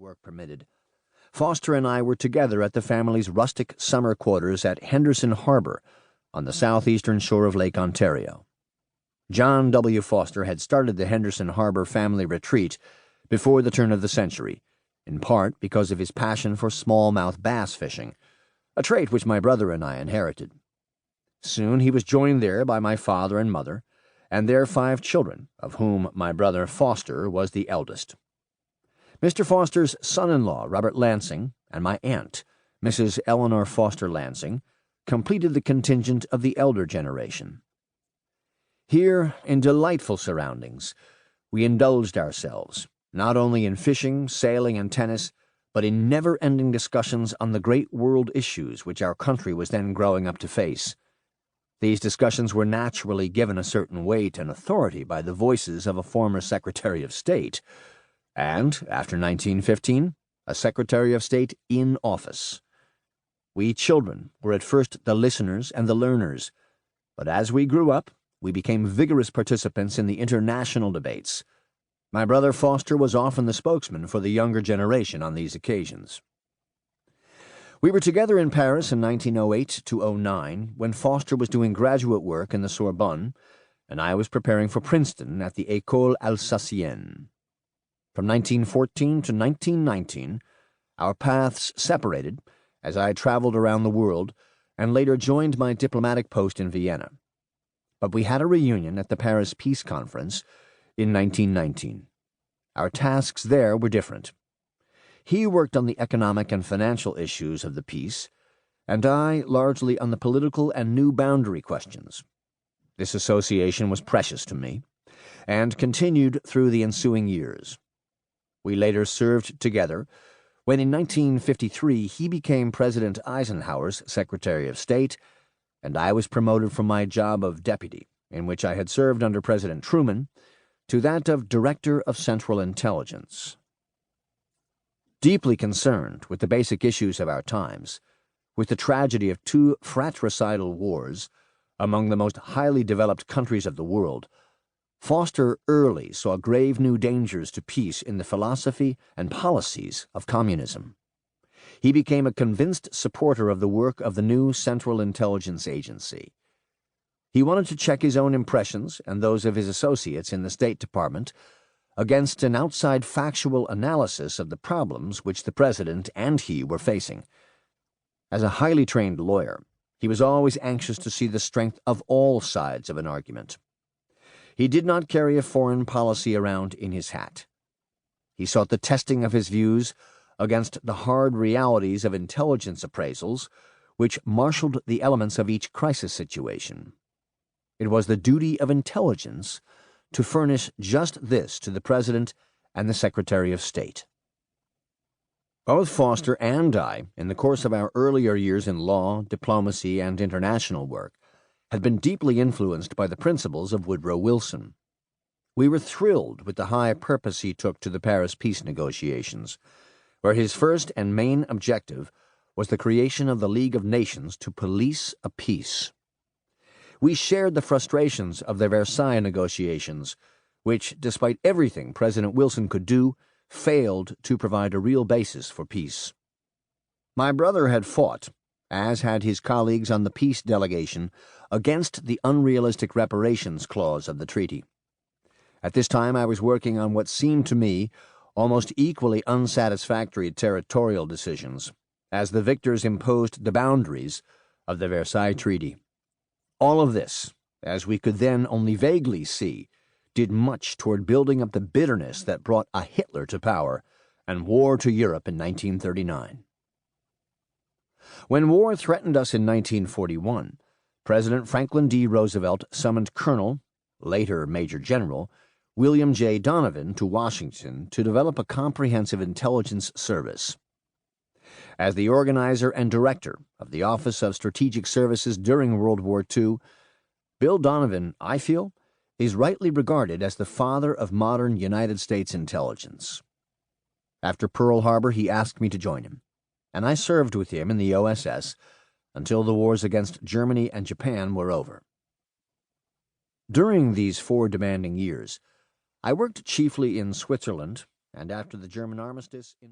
work permitted, Foster and I were together at the family's rustic summer quarters at Henderson Harbor on the southeastern shore of Lake Ontario. John W. Foster had started the Henderson Harbor family retreat before the turn of the century, in part because of his passion for smallmouth bass fishing, a trait which my brother and I inherited. Soon he was joined there by my father and mother, and their 5 children, of whom my brother Foster was the eldest. Mr. Foster's son-in-law, Robert Lansing, and my aunt, Mrs. Eleanor Foster Lansing, completed the contingent of the elder generation. Here, in delightful surroundings, we indulged ourselves, not only in fishing, sailing, and tennis, but in never-ending discussions on the great world issues which our country was then growing up to face. These discussions were naturally given a certain weight and authority by the voices of a former Secretary of State, and, after 1915, a Secretary of State in office. We children were at first the listeners and the learners, but as we grew up, we became vigorous participants in the international debates. My brother Foster was often the spokesman for the younger generation on these occasions. We were together in Paris in 1908 to 09 when Foster was doing graduate work in the Sorbonne, and I was preparing for Princeton at the École Alsacienne. From 1914 to 1919, our paths separated as I traveled around the world and later joined my diplomatic post in Vienna. But we had a reunion at the Paris Peace Conference in 1919. Our tasks there were different. He worked on the economic and financial issues of the peace, and I largely on the political and new boundary questions. This association was precious to me, and continued through the ensuing years. We later served together when in 1953 he became President Eisenhower's Secretary of State, and I was promoted from my job of deputy, in which I had served under President Truman, to that of Director of Central Intelligence. Deeply concerned with the basic issues of our times, with the tragedy of 2 fratricidal wars among the most highly developed countries of the world, Foster early saw grave new dangers to peace in the philosophy and policies of communism. He became a convinced supporter of the work of the new Central Intelligence Agency. He wanted to check his own impressions and those of his associates in the State Department against an outside factual analysis of the problems which the President and he were facing. As a highly trained lawyer, he was always anxious to see the strength of all sides of an argument. He did not carry a foreign policy around in his hat. He sought the testing of his views against the hard realities of intelligence appraisals, which marshaled the elements of each crisis situation. It was the duty of intelligence to furnish just this to the President and the Secretary of State. Both Foster and I, in the course of our earlier years in law, diplomacy, and international work, had been deeply influenced by the principles of Woodrow Wilson. We were thrilled with the high purpose he took to the Paris peace negotiations, where his first and main objective was the creation of the League of Nations to police a peace. We shared the frustrations of the Versailles negotiations, which, despite everything President Wilson could do, failed to provide a real basis for peace. My brother had fought, as had his colleagues on the peace delegation, against the unrealistic reparations clause of the treaty. At this time I was working on what seemed to me almost equally unsatisfactory territorial decisions, as the victors imposed the boundaries of the Versailles Treaty. All of this, as we could then only vaguely see, did much toward building up the bitterness that brought a Hitler to power and war to Europe in 1939. When war threatened us in 1941, President Franklin D. Roosevelt summoned Colonel, later Major General, William J. Donovan to Washington to develop a comprehensive intelligence service. As the organizer and director of the Office of Strategic Services during World War II, Bill Donovan, I feel, is rightly regarded as the father of modern United States intelligence. After Pearl Harbor, he asked me to join him, and I served with him in the OSS until the wars against Germany and Japan were over. During these 4 demanding years, I worked chiefly in Switzerland, and after the German armistice in